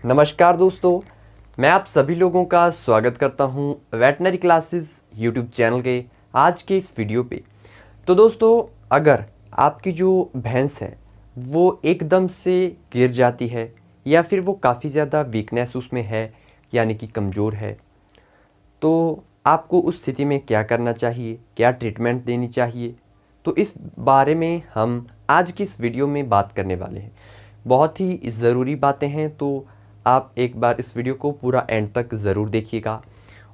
नमस्कार दोस्तों, मैं आप सभी लोगों का स्वागत करता हूं वेटनरी क्लासेस यूट्यूब चैनल के आज के इस वीडियो पे। तो दोस्तों, अगर आपकी जो भैंस है वो एकदम से गिर जाती है या फिर वो काफ़ी ज़्यादा वीकनेस उसमें है यानी कि कमज़ोर है, तो आपको उस स्थिति में क्या करना चाहिए, क्या ट्रीटमेंट देनी चाहिए, तो इस बारे में हम आज की इस वीडियो में बात करने वाले हैं। बहुत ही ज़रूरी बातें हैं, तो आप एक बार इस वीडियो को पूरा एंड तक ज़रूर देखिएगा।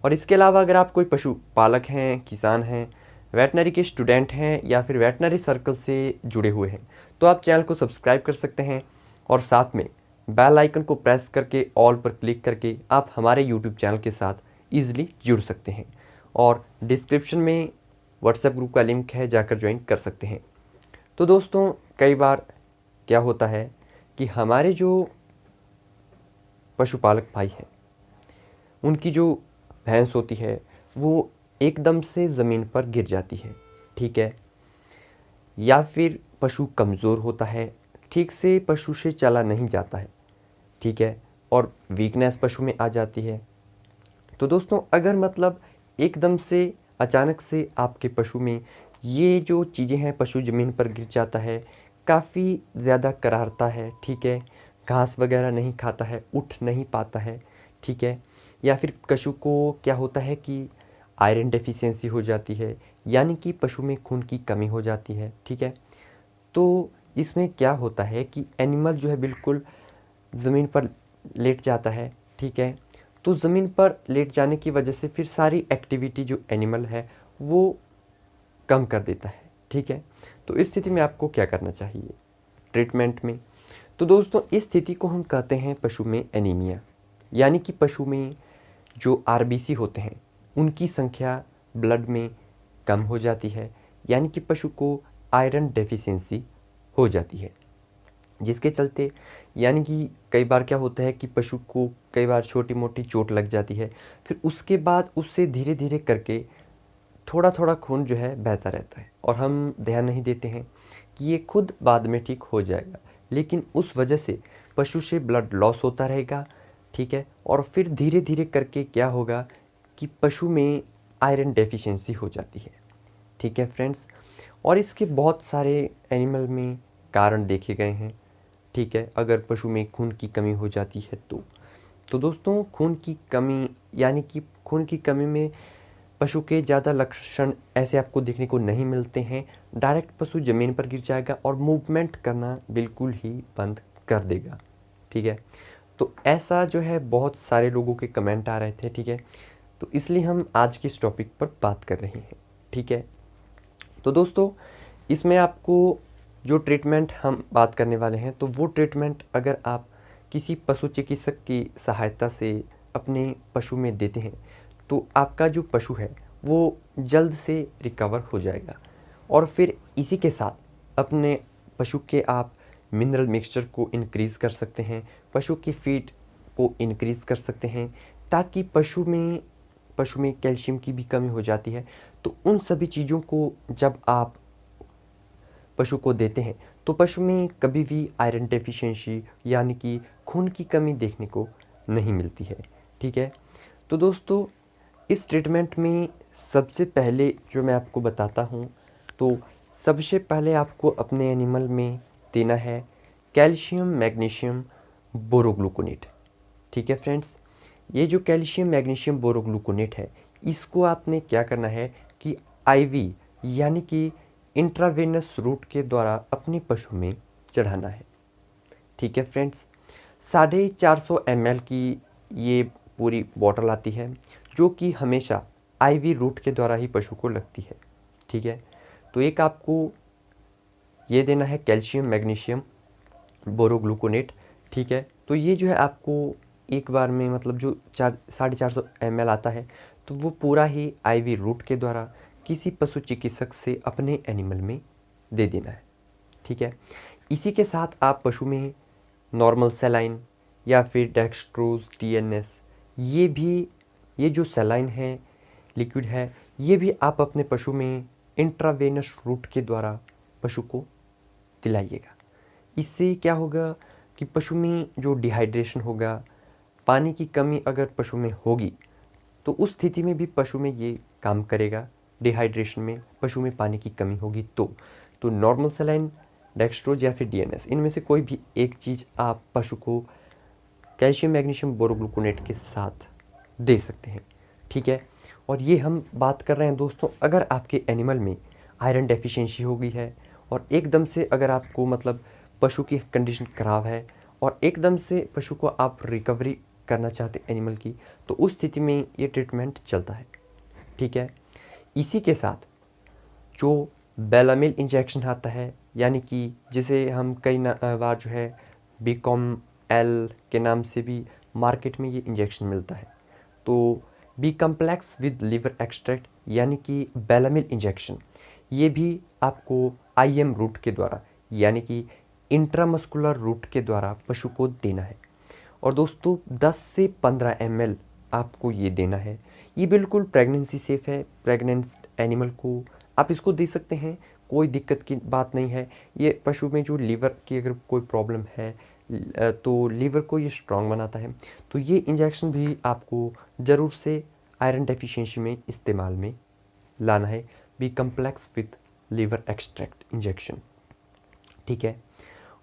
और इसके अलावा अगर आप कोई पशुपालक हैं, किसान हैं, वेटनरी के स्टूडेंट हैं या फिर वेटनरी सर्कल से जुड़े हुए हैं, तो आप चैनल को सब्सक्राइब कर सकते हैं और साथ में बेल आइकन को प्रेस करके ऑल पर क्लिक करके आप हमारे यूट्यूब चैनल के साथ ईज़िली जुड़ सकते हैं। और डिस्क्रिप्शन में व्हाट्सएप ग्रुप का लिंक है, जाकर ज्वाइन कर सकते हैं। तो दोस्तों, कई बार क्या होता है कि हमारे जो पशुपालक भाई हैं, उनकी जो भैंस होती है वो एकदम से ज़मीन पर गिर जाती है, ठीक है, या फिर पशु कमज़ोर होता है, ठीक से पशु से चला नहीं जाता है, ठीक है, और वीकनेस पशु में आ जाती है। तो दोस्तों, अगर मतलब एकदम से अचानक से आपके पशु में ये जो चीज़ें हैं, पशु ज़मीन पर गिर जाता है, काफ़ी ज़्यादा कराहता है, ठीक है, घास वगैरह नहीं खाता है, उठ नहीं पाता है, ठीक है, या फिर पशु को क्या होता है कि आयरन डेफिशिएंसी हो जाती है, यानी कि पशु में खून की कमी हो जाती है, ठीक है। तो इसमें क्या होता है कि एनिमल जो है बिल्कुल ज़मीन पर लेट जाता है, ठीक है। तो ज़मीन पर लेट जाने की वजह से फिर सारी एक्टिविटी जो एनिमल है वो कम कर देता है, ठीक है। तो इस स्थिति में आपको क्या करना चाहिए ट्रीटमेंट में? तो दोस्तों, इस स्थिति को हम कहते हैं पशु में एनीमिया, यानी कि पशु में जो आरबीसी होते हैं उनकी संख्या ब्लड में कम हो जाती है, यानी कि पशु को आयरन डेफिशिएंसी हो जाती है, जिसके चलते यानी कि कई बार क्या होता है कि पशु को कई बार छोटी मोटी चोट लग जाती है, फिर उसके बाद उससे धीरे धीरे करके थोड़ा थोड़ा खून जो है बहता रहता है और हम ध्यान नहीं देते हैं कि ये खुद बाद में ठीक हो जाएगा, लेकिन उस वजह से पशु से ब्लड लॉस होता रहेगा, ठीक है, और फिर धीरे धीरे करके क्या होगा कि पशु में आयरन डेफिशिएंसी हो जाती है, ठीक है फ्रेंड्स। और इसके बहुत सारे एनिमल में कारण देखे गए हैं, ठीक है, अगर पशु में खून की कमी हो जाती है तो दोस्तों, खून की कमी यानी कि खून की कमी में पशु के ज़्यादा लक्षण ऐसे आपको देखने को नहीं मिलते हैं। डायरेक्ट पशु ज़मीन पर गिर जाएगा और मूवमेंट करना बिल्कुल ही बंद कर देगा, ठीक है। तो ऐसा जो है बहुत सारे लोगों के कमेंट आ रहे थे, ठीक है, तो इसलिए हम आज के इस टॉपिक पर बात कर रहे हैं, ठीक है। तो दोस्तों, इसमें आपको जो ट्रीटमेंट हम बात करने वाले हैं, तो वो ट्रीटमेंट अगर आप किसी पशु चिकित्सक की सहायता से अपने पशु में देते हैं तो आपका जो पशु है वो जल्द से रिकवर हो जाएगा। और फिर इसी के साथ अपने पशु के आप मिनरल मिक्सचर को इंक्रीज़ कर सकते हैं, पशु की फीड को इंक्रीज़ कर सकते हैं, ताकि पशु में कैल्शियम की भी कमी हो जाती है। तो उन सभी चीज़ों को जब आप पशु को देते हैं तो पशु में कभी भी आयरन डेफिशिएंसी यानी कि खून की कमी देखने को नहीं मिलती है, ठीक है। तो दोस्तों, इस ट्रीटमेंट में सबसे पहले जो मैं आपको बताता हूँ, तो सबसे पहले आपको अपने एनिमल में देना है कैल्शियम मैग्नीशियम बोरोग्लूकोनेट, ठीक है फ्रेंड्स। ये जो कैल्शियम मैग्नीशियम बोरोग्लूकोनेट है, इसको आपने क्या करना है कि आईवी यानी कि इंट्रावेनस रूट के द्वारा अपने पशु में चढ़ाना है, ठीक है फ्रेंड्स। 450 ml की ये पूरी बॉटल आती है, जो कि हमेशा आईवी रूट के द्वारा ही पशु को लगती है, ठीक है। तो एक आपको ये देना है कैल्शियम मैग्नीशियम बोरोग्लूकोनेट, ठीक है। तो ये जो है आपको एक बार में मतलब जो 450 ml आता है, तो वो पूरा ही आईवी रूट के द्वारा किसी पशु चिकित्सक से अपने एनिमल में दे देना है, ठीक है। इसी के साथ आप पशु में नॉर्मल सेलाइन या फिर डेक्सट्रोज टीएनएस, ये जो सेलाइन है, लिक्विड है, ये भी आप अपने पशु में इंट्रावेनस रूट के द्वारा पशु को दिलाइएगा। इससे क्या होगा कि पशु में जो डिहाइड्रेशन होगा पानी की कमी अगर पशु में होगी तो उस स्थिति में भी पशु में ये काम करेगा। डिहाइड्रेशन में पशु में पानी की कमी होगी तो नॉर्मल सलाइन, डेक्स्ट्रोज या फिर डीएनएस, इनमें से कोई भी एक चीज़ आप पशु को कैल्शियम मैग्नीशियम बोरोग्लूकोनेट के साथ दे सकते हैं, ठीक है। और ये हम बात कर रहे हैं दोस्तों, अगर आपके एनिमल में आयरन डेफिशिएंसी हो गई है और एकदम से अगर आपको मतलब पशु की कंडीशन ख़राब है और एकदम से पशु को आप रिकवरी करना चाहते एनिमल की, तो उस स्थिति में ये ट्रीटमेंट चलता है, ठीक है। इसी के साथ जो बेलामिल इंजेक्शन आता है, यानी कि जिसे हम कई बार जो है बीकॉम एल के नाम से भी मार्केट में ये इंजेक्शन मिलता है, तो B complex with liver extract यानी कि बेलामिल इंजेक्शन, ये भी आपको आईएम रूट के द्वारा यानी कि इंट्रामस्कुलर रूट के द्वारा पशु को देना है। और दोस्तों 10 से 15 ml आपको ये देना है। ये बिल्कुल प्रेगनेंसी सेफ़ है, प्रेग्नेंट एनिमल को आप इसको दे सकते हैं, कोई दिक्कत की बात नहीं है। ये पशु में जो लीवर की अगर कोई प्रॉब्लम है तो लीवर को ये स्ट्रॉन्ग बनाता है। तो ये इंजेक्शन भी आपको ज़रूर से आयरन डेफिशिएंसी में इस्तेमाल में लाना है, B complex with liver extract injection, ठीक है।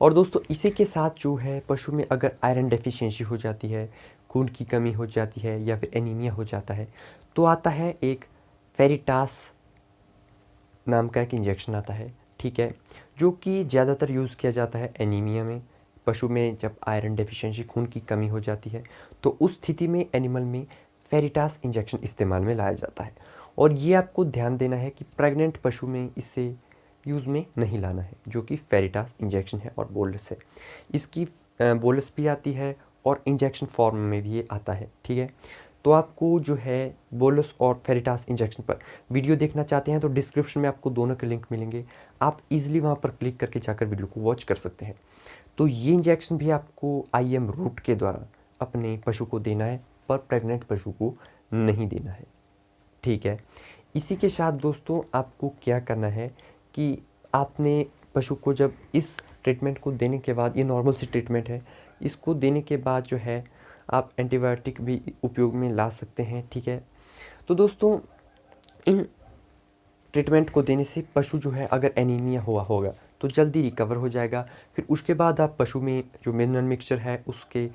और दोस्तों इसी के साथ जो है पशु में अगर आयरन डेफिशिएंसी हो जाती है, खून की कमी हो जाती है या फिर एनीमिया हो जाता है, तो आता है एक फेरिटास नाम का एक इंजेक्शन आता है, ठीक है, जो कि ज़्यादातर यूज़ किया जाता है एनीमिया में। पशु में जब आयरन डेफिशिएंसी, खून की कमी हो जाती है, तो उस स्थिति में एनिमल में फेरिटास इंजेक्शन इस्तेमाल में लाया जाता है। और ये आपको ध्यान देना है कि प्रेग्नेंट पशु में इसे यूज़ में नहीं लाना है, जो कि फेरिटास इंजेक्शन है और बोलस है। इसकी बोलस भी आती है और इंजेक्शन फॉर्म में भी ये आता है, ठीक है। तो आपको जो है बोलस और फेरिटास इंजेक्शन पर वीडियो देखना चाहते हैं तो डिस्क्रिप्शन में आपको दोनों के लिंक मिलेंगे, आप इजीली वहाँ पर क्लिक करके जाकर वीडियो को वॉच कर सकते हैं। तो ये इंजेक्शन भी आपको आईएम रूट के द्वारा अपने पशु को देना है, पर प्रेग्नेंट पशु को नहीं देना है, ठीक है। इसी के साथ दोस्तों आपको क्या करना है कि आपने पशु को जब इस ट्रीटमेंट को देने के बाद, ये नॉर्मल सी ट्रीटमेंट है, इसको देने के बाद जो है आप एंटीबायोटिक भी उपयोग में ला सकते हैं, ठीक है। तो दोस्तों इन ट्रीटमेंट को देने से पशु जो है अगर एनीमिया हुआ होगा तो जल्दी रिकवर हो जाएगा। फिर उसके बाद आप पशु में जो मिनरल मिक्सचर है उसके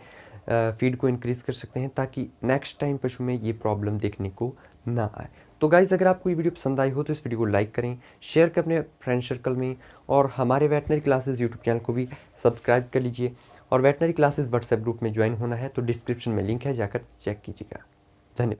फीड को इंक्रीज़ कर सकते हैं, ताकि नेक्स्ट टाइम पशु में ये प्रॉब्लम देखने को ना आए। तो गाइज़ अगर आपको ये वीडियो पसंद आई हो तो इस वीडियो को लाइक करें, शेयर करें अपने फ्रेंड सर्कल में, और हमारे वेटनरी क्लासेस यूट्यूब चैनल को भी सब्सक्राइब कर लीजिए। और वेटनरी क्लासेस व्हाट्सएप ग्रुप में ज्वाइन होना है तो डिस्क्रिप्शन में लिंक है, जाकर चेक कीजिएगा। धन्यवाद।